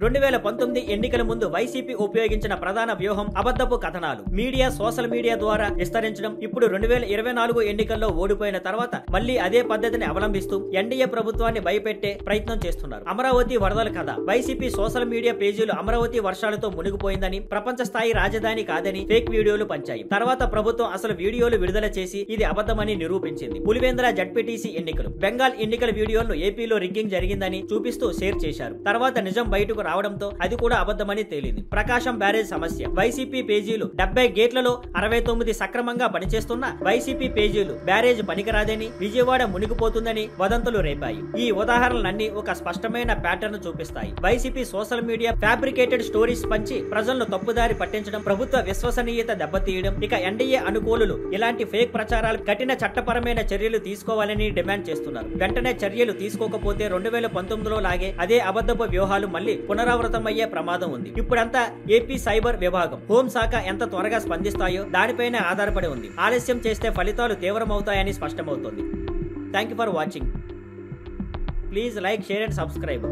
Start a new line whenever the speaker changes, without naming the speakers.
2019 ఎన్నికల ముందు వైసీపీ ఉపయోగించిన ప్రధాన వ్యూహం అబద్ధపు కథనాలు, మీడియా, సోషల్ మీడియా ద్వారా విస్తరించడం. ఇప్పుడు 2024 ఎన్నికల్లో ఓడిపోయిన తర్వాత మళ్లీ అదే పద్ధతిని అవలంబిస్తూ ఎన్డీఏ ప్రభుత్వాన్ని భయపెట్టే ప్రయత్నం చేస్తున్నారు. అమరావతి వరదల కథ. వైసీపీ సోషల్ మీడియా పేజీలు అమరావతి వర్షాలతో మునిగిపోయిందని, ప్రపంచ స్థాయి రాజధాని కాదని ఫేక్ వీడియోలు పంచాయి. తర్వాత ప్రభుత్వం అసలు వీడియోలు విడుదల చేసి ఇది అబద్ధమని నిరూపించింది. పులివెందుల జడ్పీటీసీ ఎన్నికలు. బెంగాల్ ఎన్నికల వీడియోలను ఏపీలో రిగ్గింగ్ జరిగిందని చూపిస్తూ షేర్ చేశారు. తర్వాత నిజం బయటకు రావడంతో అది కూడా అబద్ధమని తేలింది. ప్రకాశం బ్యారేజ్ సమస్య. వైసీపీ పేజీలు 70 గేట్లలో 69 సక్రమంగా పనిచేస్తున్న వైసీపీ పేజీలు బ్యారేజ్ పనికిరాదని, విజయవాడ మునిగిపోతుందని వదంతులు రేపాయి. ఈ ఉదాహరణలన్నీ ఒక స్పష్టమైన ప్యాటర్న్ చూపిస్తాయి. YCP social media fabricated stories పంచి ప్రజలను తప్పుదారి పట్టించడం, ప్రభుత్వ విశ్వసనీయత దెబ్బతీయడం. ఇక ఎన్డీఏ అనుకూలులు ఇలాంటి ఫేక్ ప్రచారాలు కఠిన చట్టపరమైన చర్యలు తీసుకోవాలని డిమాండ్ చేస్తున్నారు. వెంటనే చర్యలు తీసుకోకపోతే 2019లో లాగే అదే అబద్ధపు వ్యూహాలు మళ్లీ పునరావృతమయ్యే ప్రమాదం ఉంది. ఇప్పుడంతా ఏపీ సైబర్ విభాగం, హోంశాఖ ఎంత త్వరగా స్పందిస్తాయో దానిపైనే ఆధారపడి ఉంది. ఆలస్యం చేస్తే ఫలితాలు తీవ్రమవుతాయని స్పష్టమవుతోంది. Thank you for watching. Please like, share and subscribe.